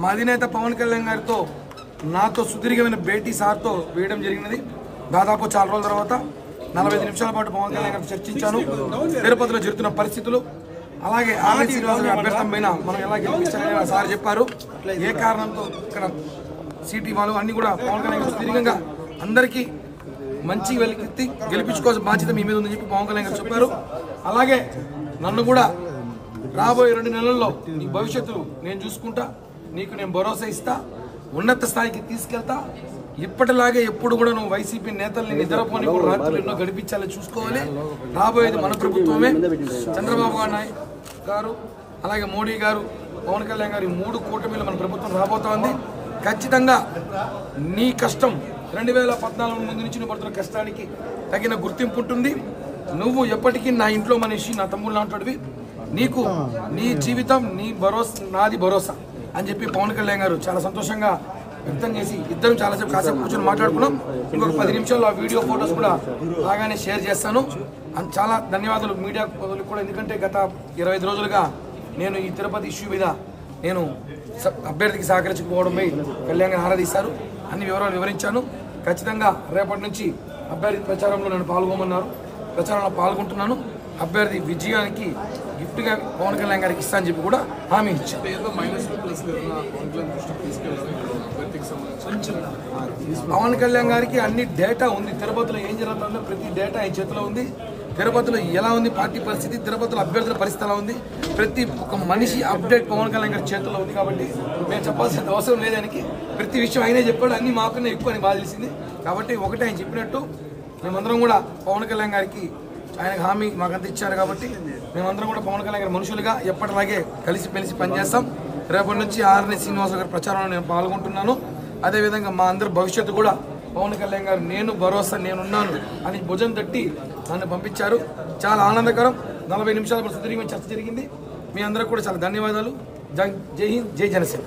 మా అధినేత పవన్ కళ్యాణ్ గారితో నాతో సుదీర్ఘమైన భేటీ సార్తో వేయడం జరిగినది. దాదాపు చాలా రోజుల తర్వాత 45 నిమిషాల పాటు పవన్ కళ్యాణ్ గారితో చర్చించాను. తిరుపతిలో జరుగుతున్న పరిస్థితులు, అలాగే ఆర్ఎన్ శ్రీనివాసరావు అభ్యర్థం పైన మనం ఎలా గెలిపించాలని సార్ చెప్పారు. ఏ కారణంతో ఇక్కడ సిటీ వాళ్ళు అన్ని కూడా పవన్ కళ్యాణ్ గారు సుదీర్ఘంగా అందరికీ మంచి వెలికి గెలిపించుకోవాల్సిన బాధ్యత మీ మీద ఉందని చెప్పి పవన్ కళ్యాణ్ గారు చెప్పారు. అలాగే నన్ను కూడా రాబోయే 2 నెలల్లో నీ భవిష్యత్తు నేను చూసుకుంటా, నీకు నేను భరోసా ఇస్తా, ఉన్నత స్థాయికి తీసుకెళ్తా. ఇప్పటిలాగే ఎప్పుడు కూడా నువ్వు వైసీపీ నేతల్ని నిద్రపోని కూడా రాత్రులు ఎన్నో గడిపించాలని చూసుకోవాలి. రాబోయేది మన ప్రభుత్వమే. చంద్రబాబు గారు అలాగే మోడీ గారు, పవన్ కళ్యాణ్ గారు, 3 కూటమిలో మన ప్రభుత్వం రాబోతోంది. ఖచ్చితంగా నీ కష్టం 2014 ముందు నుంచి నువ్వు పడుతున్న కష్టానికి తగిన గుర్తింపు ఉంటుంది. నువ్వు ఎప్పటికీ నా ఇంట్లో మనిషి, నా తమ్ముడు లాంటివి. నీకు నీ జీవితం నీ భరోసా, నాది భరోసా అని చెప్పి పవన్ కళ్యాణ్ గారు చాలా సంతోషంగా వ్యక్తం చేసి ఇద్దరం చాలాసేపు కాసేపు కూర్చొని మాట్లాడుకున్నాం. ఇంకొక 10 నిమిషాల్లో ఆ వీడియో ఫొటోస్ కూడా బాగానే షేర్ చేస్తాను. చాలా ధన్యవాదాలు మీడియా కూడా, ఎందుకంటే గత 25 రోజులుగా నేను ఈ తిరుపతి ఇష్యూ మీద నేను అభ్యర్థికి సహకరించకపోవడంపై కళ్యాణ్ గారు ఆరాధిస్తారు. అన్ని వివరాలు వివరించాను. ఖచ్చితంగా రేపటి నుంచి అభ్యర్థి ప్రచారంలో నేను పాల్గొమన్నారు. ప్రచారంలో పాల్గొంటున్నాను. అభ్యర్థి విజయానికి గిఫ్ట్గా పవన్ కళ్యాణ్ గారికి ఇస్తా అని చెప్పి కూడా హామీ ఇచ్చాను. పవన్ కళ్యాణ్ గారికి అన్ని డేటా ఉంది. తిరుపతిలో ఏం జరుగుతుందో ప్రతి డేటా ఆయన చేతిలో ఉంది. తిరుపతిలో ఎలా ఉంది పార్టీ పరిస్థితి, తిరుపతిలో అభ్యర్థుల పరిస్థితి ఎలా ఉంది, ప్రతి ఒక్క మనిషి అప్డేట్ పవన్ కళ్యాణ్ గారి చేతిలో ఉంది. కాబట్టి మేము చెప్పాల్సిన అవసరం లేదానికి. ప్రతి విషయం ఆయనే చెప్పాడు. అన్ని మాకన్నా ఎక్కువ అని బాధ తెలిసింది. కాబట్టి ఒకటి ఆయన చెప్పినట్టు మేమందరం కూడా పవన్ కళ్యాణ్ గారికి ఆయనకు హామీ మాకంతా ఇచ్చారు. కాబట్టి మేమందరం కూడా పవన్ కళ్యాణ్ గారి మనుషులుగా ఎప్పటిలాగే కలిసి పనిచేస్తాం. రేపటి నుంచి ఆర్ఎన్ శ్రీనివాసరావు గారి ప్రచారంలో నేను పాల్గొంటున్నాను. అదేవిధంగా మా అందరి భవిష్యత్తు కూడా పవన్ కళ్యాణ్ గారు నేను భరోసా నేనున్నాను అని భుజం తట్టి నన్ను పంపించారు. చాలా ఆనందకరం. 40 నిమిషాల పాటు సుదీర్ఘమైన చర్చ జరిగింది. మీ అందరికి కూడా చాలా ధన్యవాదాలు. జై హింద్, జై జనసేన.